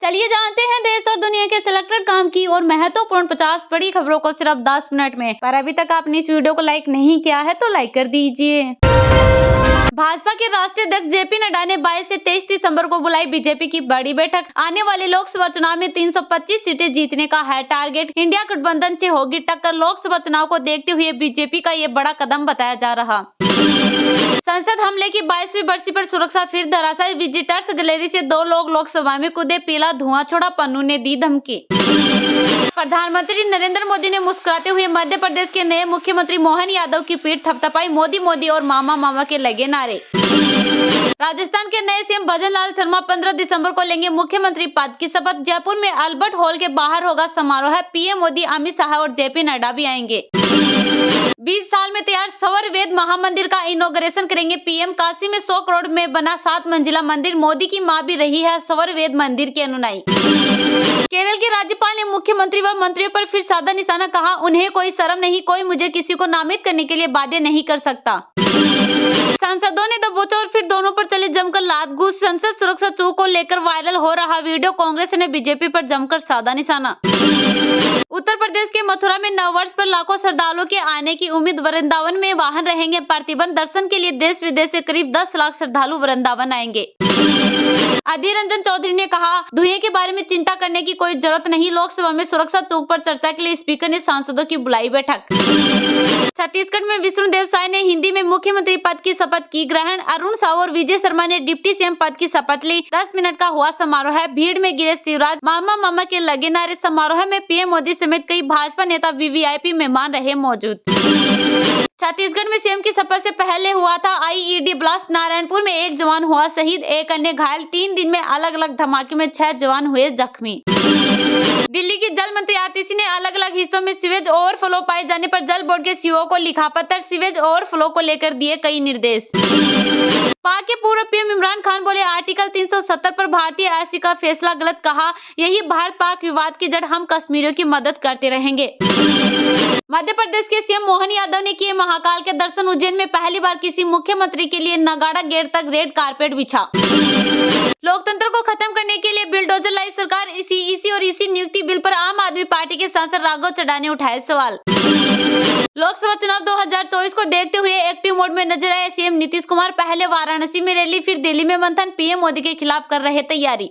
चलिए जानते हैं देश और दुनिया के सिलेक्टेड काम की और महत्वपूर्ण 50 बड़ी खबरों को सिर्फ 10 मिनट में। पर अभी तक आपने इस वीडियो को लाइक नहीं किया है तो लाइक कर दीजिए। भाजपा के राष्ट्रीय अध्यक्ष जेपी नड्डा ने 22 से 23 दिसंबर को बुलाई बीजेपी की बड़ी बैठक। आने वाले लोकसभा चुनाव में 325 सीटें जीतने का है टारगेट। इंडिया गठबंधन से होगी टक्कर। लोकसभा चुनाव को देखते हुए बीजेपी का ये बड़ा कदम बताया जा रहा। संसद हमले की 22वीं बरसी पर सुरक्षा फिर धराशायी। विजिटर्स गैलरी से 2 लोग लोकसभा में कूदे, पीला धुआं छोड़ा, पन्नू ने दी धमकी। प्रधानमंत्री नरेंद्र मोदी ने मुस्कुराते हुए मध्य प्रदेश के नए मुख्यमंत्री मोहन यादव की पीठ थपथपाई। मोदी मोदी और मामा मामा के लगे नारे। राजस्थान के नए सीएम भजन लाल शर्मा 15 दिसंबर को लेंगे मुख्यमंत्री पद की शपथ। जयपुर में अल्बर्ट हॉल के बाहर होगा समारोह। पीएम मोदी, अमित शाह और जेपी नड्डा भी आएंगे। 20 साल में तैयार सवर वेद महामंदिर का इनॉग्रेशन करेंगे पीएम। काशी में 100 करोड़ में बना 7 मंजिला मंदिर। मोदी की मां भी रही है सवर वेद मंदिर की अनुयायी। केरल के राज्यपाल ने मुख्यमंत्री व मंत्रियों पर फिर साधा निशाना। कहा, उन्हें कोई शर्म नहीं, कोई मुझे किसी को नामित करने के लिए बाध्य नहीं कर सकता। सांसदों ने दबोचा और फिर दोनों पर चले जमकर लात घूस। संसद सुरक्षा चूक को लेकर वायरल हो रहा वीडियो। कांग्रेस ने बीजेपी पर जमकर साधा निशाना। उत्तर प्रदेश के मथुरा में नववर्ष पर लाखों श्रद्धालुओं के आने की उम्मीद। वृंदावन में वाहन रहेंगे प्रतिबंध। दर्शन के लिए देश विदेश से करीब 10 लाख श्रद्धालु वृंदावन आएंगे। अधीर रंजन चौधरी ने कहा, धुएं के बारे में चिंता करने की कोई जरूरत नहीं। लोकसभा में सुरक्षा चौक पर चर्चा के लिए स्पीकर ने सांसदों की बुलाई बैठक। छत्तीसगढ़ में विष्णुदेव साय ने हिंदी में मुख्यमंत्री पद की शपथ की ग्रहण। अरुण साहू और विजय शर्मा ने डिप्टी सीएम पद की शपथ ली। 10 मिनट का हुआ समारोह। भीड़ में गिरे शिवराज, मामा मामा के लगे नारे। समारोह में पीएम मोदी समेत कई भाजपा नेता वीवीआईपी मेहमान रहे मौजूद। छत्तीसगढ़ में सीएम की शपथ से पहले हुआ था आईईडी ब्लास्ट। नारायणपुर में 1 जवान हुआ शहीद, 1 अन्य घायल। 3 दिन में अलग अलग धमाके में 6 जवान हुए जख्मी। दिल्ली की जल मंत्री आतिशी ने अलग अलग हिस्सों में सीवेज ओवरफ्लो पाए जाने पर जल बोर्ड के सीईओ को लिखा पत्र। सीवेज ओवरफ्लो को लेकर दिए कई निर्देश। पाक के पूर्व पीएम इमरान खान बोले, आर्टिकल 370 पर भारतीय एससी का फैसला गलत। कहा, यही भारत पाक विवाद की जड़, हम कश्मीरियों की मदद करते रहेंगे। मध्य प्रदेश के सीएम मोहन यादव ने किए महाकाल के दर्शन। उज्जैन में पहली बार किसी मुख्यमंत्री के लिए नगाड़ा गेट तक रेड कारपेट बिछा। लोकतंत्र को खत्म करने के लिए बिल्डोजर लाई सरकार। ईसी और ईसी नियुक्ति बिल पर आम आदमी पार्टी के सांसद राघव चड्ढा ने उठाए सवाल। लोकसभा चुनाव 2024 को देखते हुए एक्टिव मोड में नजर आए सीएम नीतीश कुमार। पहले वाराणसी में रैली, फिर दिल्ली में मंथन। पीएम मोदी के खिलाफ कर रहे तैयारी।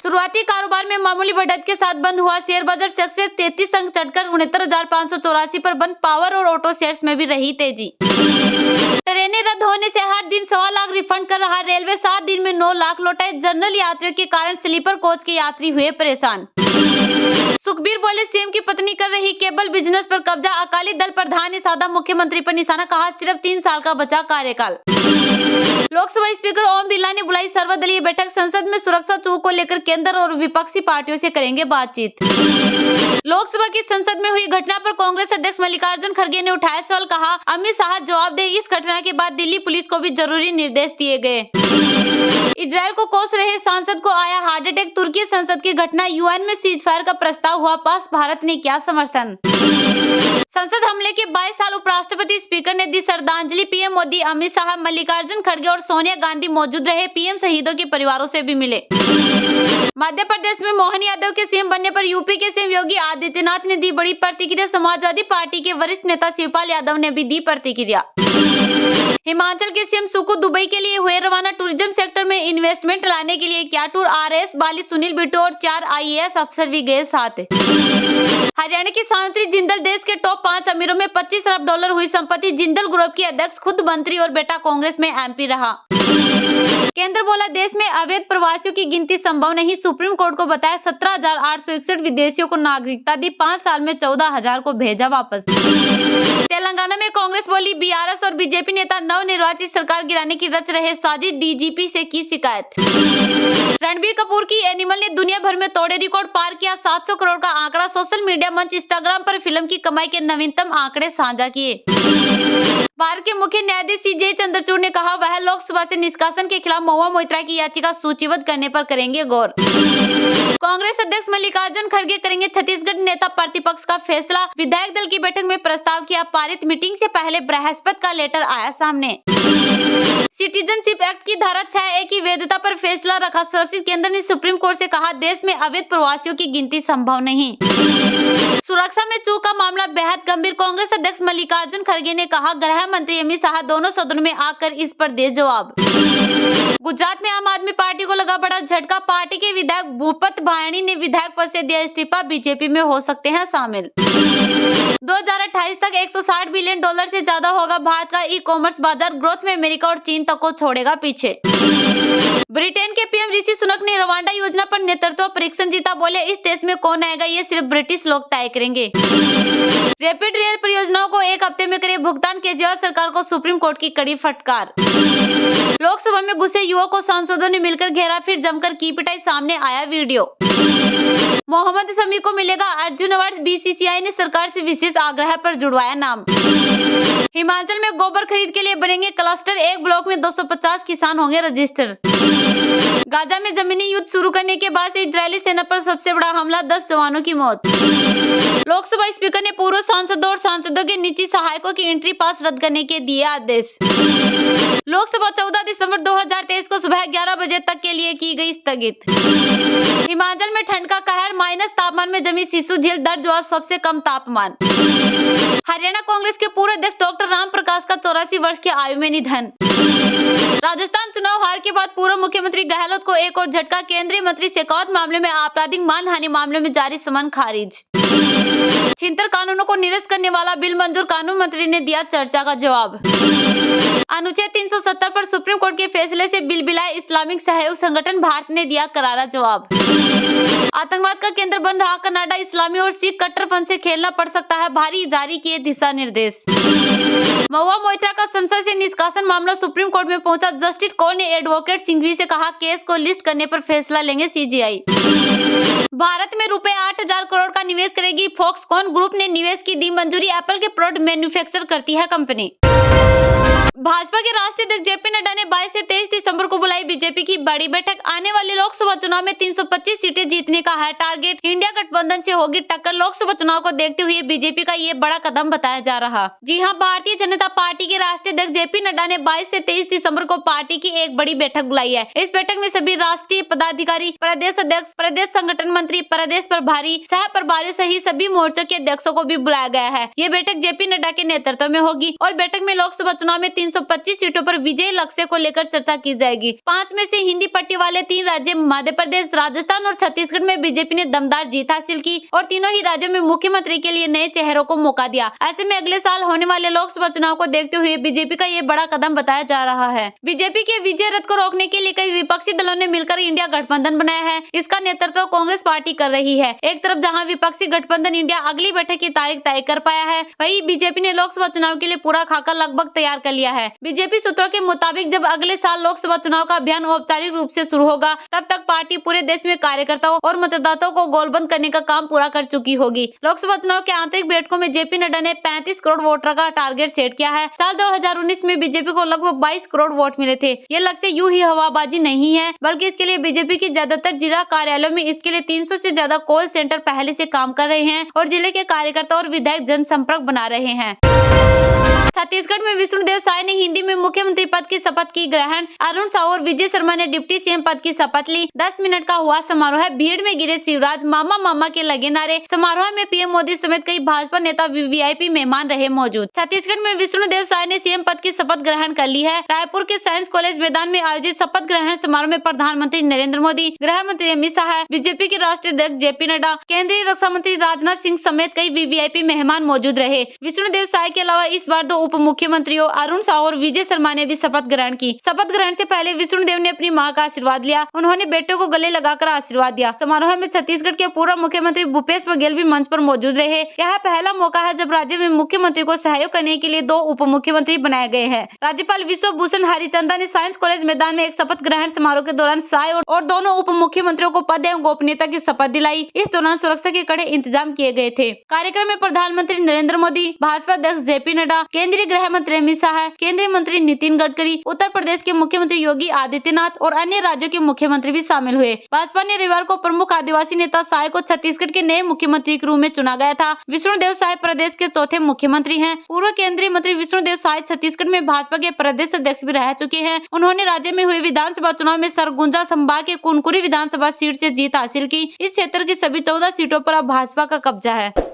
शुरुआती कारोबार में मामूली बढ़त के साथ बंद हुआ शेयर बाजार। सेंसेक्स 33 अंक चढ़कर 69,584 पर बंद। पावर और ऑटो शेयर्स में भी रही तेजी। ट्रेनें रद्द होने से हर दिन 1.25 लाख रिफंड कर रहा रेलवे। 7 दिन में 9 लाख लौटाए। जनरल यात्रियों के कारण स्लीपर कोच के यात्री हुए परेशान। सुखबीर बोले, सीएम की पत्नी कर रही केबल बिजनेस पर कब्जा। अकाली दल प्रधान ने साधा मुख्यमंत्री पर निशाना। कहा, सिर्फ 3 साल का बचा कार्यकाल। लोकसभा स्पीकर ओम बिरला ने बुलाई सर्वदलीय बैठक। संसद में सुरक्षा चूक को लेकर केंद्र और विपक्षी पार्टियों से करेंगे बातचीत। लोकसभा की संसद में हुई घटना पर कांग्रेस अध्यक्ष मल्लिकार्जुन खड़गे ने उठाया सवाल। कहा, अमित शाह जवाब दे। इस घटना के बाद दिल्ली पुलिस को भी जरूरी निर्देश दिए गए। इजरायल को कोस रहे सांसद को आया हार्ट अटैक। तुर्की संसद की घटना। यूएन में सीजफायर का प्रस्ताव हुआ पास। भारत ने किया समर्थन। संसद हमले के 22 साल उपराष्ट्रपति स्पीकर ने दी श्रद्धांजलि। पीएम मोदी, अमित शाह, मल्लिकार्जुन खड़गे और सोनिया गांधी मौजूद रहे। पीएम शहीदों के परिवारों से भी मिले। मध्य प्रदेश में मोहन यादव के सीएम बनने पर यूपी के सीएम योगी आदित्यनाथ ने दी बड़ी प्रतिक्रिया। समाजवादी पार्टी के वरिष्ठ नेता शिवपाल यादव ने भी दी प्रतिक्रिया। हिमाचल के सीएम सुकू दुबई के लिए हुए रवाना। टूरिज्म सेक्टर में इन्वेस्टमेंट लाने के लिए क्या टूर। आरएस बाली, सुनील बिट्टू और 4 आईएएस अफसर भी गए साथ। हरियाणा की सावित्री जिंदल देश के टॉप 5 अमीरों में 25 अरब डॉलर हुई संपत्ति। जिंदल ग्रुप की अध्यक्ष खुद मंत्री और बेटा कांग्रेस में एमपी रहा। केंद्र बोला, देश में अवैध प्रवासियों की गिनती संभव नहीं। सुप्रीम कोर्ट को बताया 17,861 विदेशियों को नागरिकता दी। 5 साल में 14,000 को भेजा वापस। तेलंगाना में कांग्रेस बोली, बीआरएस और बीजेपी नेता नवनिर्वाचित सरकार गिराने की रच रहे साजिश। डीजीपी से की शिकायत। रणबीर कपूर की एनिमल ने दुनिया भर में तोड़े रिकॉर्ड, पार किया 700 करोड़ का आंकड़ा। सोशल मीडिया मंच इंस्टाग्राम पर फिल्म की कमाई के नवीनतम आंकड़े साझा किए। भारत के मुख्य न्यायाधीश सीजे चंद्रचूड़ ने कहा, वह लोकसभा से निष्कासन के खिलाफ महुआ मोइत्रा की याचिका सूचीबद्ध करने पर करेंगे गौर। कांग्रेस अध्यक्ष मल्लिकार्जुन खड़गे करेंगे छत्तीसगढ़ नेता प्रतिपक्ष का फैसला। विधायक दल की बैठक में प्रस्ताव किया पारित। मीटिंग से पहले बृहस्पति का लेटर आया सामने। सिटीजनशिप एक्ट की धारा 6A की वैधता पर फैसला रखा। सुरक्षित केंद्र ने सुप्रीम कोर्ट से कहा, देश में अवैध प्रवासियों की गिनती संभव नहीं। सुरक्षा में चूक का मामला बेहद गंभीर। कांग्रेस अध्यक्ष मल्लिकार्जुन खड़गे ने कहा, गृह मंत्री अमित शाह दोनों सदनों में आकर इस पर दे जवाब। गुजरात में आम आदमी पार्टी को लगा बड़ा झटका। पार्टी के विधायक भूपत भायणी ने विधायक पद से दिया इस्तीफा। बीजेपी में हो सकते हैं शामिल। 2028 तक $160 बिलियन से ज्यादा होगा भारत का ई कॉमर्स बाजार। ग्रोथ में अमेरिका और चीन तक को छोड़ेगा पीछे। ब्रिटेन के पीएम ऋषि सुनक ने रवांडा योजना पर नेतृत्व परीक्षण जीता। बोले, इस देश में कौन आएगा ये सिर्फ ब्रिटिश लोग तय करेंगे। रैपिड रेल परियोजनाओं को 1 हफ्ते में करे भुगतान। केजरीवाल सरकार को सुप्रीम कोर्ट की कड़ी फटकार। लोकसभा में घुसे युवक को सांसदों ने मिलकर घेरा, फिर जमकर की पिटाई। सामने आया वीडियो। मोहम्मद शमी को मिलेगा अर्जुन अवार्ड। बीसीसीआई ने सरकार से विशेष आग्रह पर जुड़वाया नाम। हिमाचल में गोबर खरीद के लिए बनेंगे क्लस्टर। एक ब्लॉक में 250 किसान होंगे रजिस्टर। गाजा में जमीनी युद्ध शुरू करने के बाद से इजरायली सेना पर सबसे बड़ा हमला, 10 जवानों की मौत। लोकसभा स्पीकर ने पूर्व सांसदों और सांसदों के निजी सहायकों की एंट्री पास रद्द करने के दिए आदेश। लोकसभा 14 दिसंबर 2023 को सुबह 11 बजे तक के लिए की गई स्थगित। हिमाचल में ठंड का कहर, माइनस तापमान में जमी सिसु झील। दर्ज हुआ सबसे कम तापमान। हरियाणा कांग्रेस के पूर्व अध्यक्ष डॉक्टर राम प्रकाश का 84 वर्ष की आयु में निधन। राजस्थान चुनाव हार के बाद पूर्व मुख्यमंत्री गहलोत को एक और झटका। केंद्रीय मंत्री शेखावत मामले में आपराधिक मानहानि मामले में जारी समन खारिज। छिंतर कानूनों को निरस्त करने वाला बिल मंजूर। कानून मंत्री ने दिया चर्चा का जवाब। अनुच्छेद 370 पर सुप्रीम कोर्ट के फैसले से बिलबिलाए इस्लामिक सहयोग संगठन। भारत ने दिया करारा जवाब। आतंकवाद का केंद्र बन रहा कनाडा। इस्लामी और सिख कट्टरपंथ से खेलना पड़ सकता है भारी। जारी किए दिशा निर्देश। महुआ मोइत्रा का संसद से निष्कासन मामला सुप्रीम कोर्ट में पहुंचा। जस्टिस कौल ने एडवोकेट सिंघवी से कहा, केस को लिस्ट करने पर फैसला लेंगे सीजीआई। भारत में रुपए 8,000 करोड़ का निवेश करेगी फॉक्सकॉन ग्रुप ने निवेश की दी मंजूरी। एप्पल के प्रोडक्ट मैन्युफैक्चर करती है कंपनी। भाजपा के राष्ट्रीय अध्यक्ष जेपी नड्डा ने 22 से 23 दिसंबर को बुलाई बीजेपी की बड़ी बैठक। आने वाले लोकसभा चुनाव में 325 सीटें जीतने का है टारगेट। इंडिया गठबंधन से होगी टक्कर। लोकसभा चुनाव को देखते हुए बीजेपी का ये बड़ा कदम बताया जा रहा। जी हां, भारतीय जनता पार्टी के राष्ट्रीय अध्यक्ष जेपी नड्डा ने 22 से 23 दिसंबर को पार्टी की एक बड़ी बैठक बुलाई है। इस बैठक में सभी राष्ट्रीय पदाधिकारी, प्रदेश अध्यक्ष, प्रदेश संगठन मंत्री, प्रदेश प्रभारी, सह प्रभारी सहित सभी मोर्चों के अध्यक्षों को भी बुलाया गया है। ये बैठक जेपी नड्डा के नेतृत्व में होगी और बैठक में लोकसभा चुनाव में 325 सीटों पर विजय लक्ष्य को लेकर चर्चा की जाएगी। 5 में से हिंदी पट्टी वाले 3 राज्य मध्य प्रदेश, राजस्थान और छत्तीसगढ़ में बीजेपी ने दमदार जीत हासिल की और तीनों ही राज्यों में मुख्यमंत्री के लिए नए चेहरों को मौका दिया। ऐसे में अगले साल होने वाले लोकसभा चुनाव को देखते हुए बीजेपी का ये बड़ा कदम बताया जा रहा है। बीजेपी के विजय रथ को रोकने के लिए कई विपक्षी दलों ने मिलकर इंडिया गठबंधन बनाया है। इसका नेतृत्व कांग्रेस पार्टी कर रही है। एक तरफ जहां विपक्षी गठबंधन इंडिया अगली बैठक की तारीख तय कर पाया है, वहीं बीजेपी ने लोकसभा चुनाव के लिए पूरा खाका लगभग तैयार कर लिया है। बीजेपी सूत्रों के मुताबिक जब अगले साल लोकसभा चुनाव का अभियान औपचारिक रूप से शुरू होगा, तब तक पार्टी पूरे देश में कार्यकर्ताओं और मतदाताओं को गोलबंद करने का काम पूरा कर चुकी होगी। लोकसभा चुनाव के आंतरिक बैठकों में जेपी नड्डा ने 35 करोड़ वोटर का टारगेट सेट किया है। साल 2019 में बीजेपी को लगभग 22 करोड़ वोट मिले थे। ये लक्ष्य यूं ही हवाबाजी नहीं है, बल्कि इसके लिए बीजेपी की ज्यादातर जिला कार्यालयों में इसके लिए 300 से ज्यादा कॉल सेंटर पहले से काम कर रहे हैं और जिले के कार्यकर्ता और विधायक जनसंपर्क बना रहे हैं। छत्तीसगढ़ में विष्णुदेव साय ने हिंदी में मुख्यमंत्री पद की शपथ की ग्रहण। अरुण साहू और विजय शर्मा ने डिप्टी सीएम पद की शपथ ली। 10 मिनट का हुआ समारोह। भीड़ में गिरे शिवराज, मामा मामा के लगे नारे। समारोह में पीएम मोदी समेत कई भाजपा नेता वीवीआईपी मेहमान रहे मौजूद। छत्तीसगढ़ में विष्णुदेव साय ने सीएम पद की शपथ ग्रहण कर ली है। रायपुर के साइंस कॉलेज मैदान में आयोजित शपथ ग्रहण समारोह में प्रधानमंत्री नरेंद्र मोदी, गृह मंत्री अमित शाह, बीजेपी के राष्ट्रीय अध्यक्ष जेपी नड्डा, केंद्रीय रक्षा मंत्री राजनाथ सिंह समेत कई वीवीआईपी मेहमान मौजूद रहे। विष्णुदेव साय के अलावा इस बार 2 उप मुख्यमंत्रियों अरुण साहू और विजय शर्मा ने भी शपथ ग्रहण की। शपथ ग्रहण से पहले विष्णुदेव ने अपनी मां का आशीर्वाद लिया। उन्होंने बेटे को गले लगाकर आशीर्वाद दिया। समारोह में छत्तीसगढ़ के पूर्व मुख्यमंत्री भूपेश बघेल भी मंच पर मौजूद रहे। यह पहला मौका है जब राज्य में मुख्यमंत्री को सहयोग करने के लिए 2 उप मुख्यमंत्री बनाए गए हैं। राज्यपाल विश्व भूषण हरिचंदन ने साइंस कॉलेज मैदान में एक शपथ ग्रहण समारोह के दौरान साय और दोनों उप मुख्यमंत्रियों को पद एवं गोपनीयता की शपथ दिलाई। इस दौरान सुरक्षा के कड़े इंतजाम किए गए थे। कार्यक्रम में प्रधानमंत्री नरेंद्र मोदी, भाजपा अध्यक्ष जेपी नड्डा, केंद्रीय केंद्रीय गृह मंत्री अमित शाह, केंद्रीय मंत्री नितिन गडकरी, उत्तर प्रदेश के मुख्यमंत्री योगी आदित्यनाथ और अन्य राज्यों के मुख्यमंत्री भी शामिल हुए। भाजपा ने रविवार को प्रमुख आदिवासी नेता शाह को छत्तीसगढ़ के नए मुख्यमंत्री के रूप में चुना गया था। विष्णुदेव साय प्रदेश के चौथे मुख्यमंत्री हैं। पूर्व केंद्रीय मंत्री विष्णुदेव साय छत्तीसगढ़ में भाजपा के प्रदेश अध्यक्ष भी रह चुके हैं। उन्होंने राज्य में हुए विधानसभा चुनाव में सरगुजा संभाग के कुनकुरी विधानसभा सीट से जीत हासिल की। इस क्षेत्र की सभी 14 सीटों पर अब भाजपा का कब्जा है।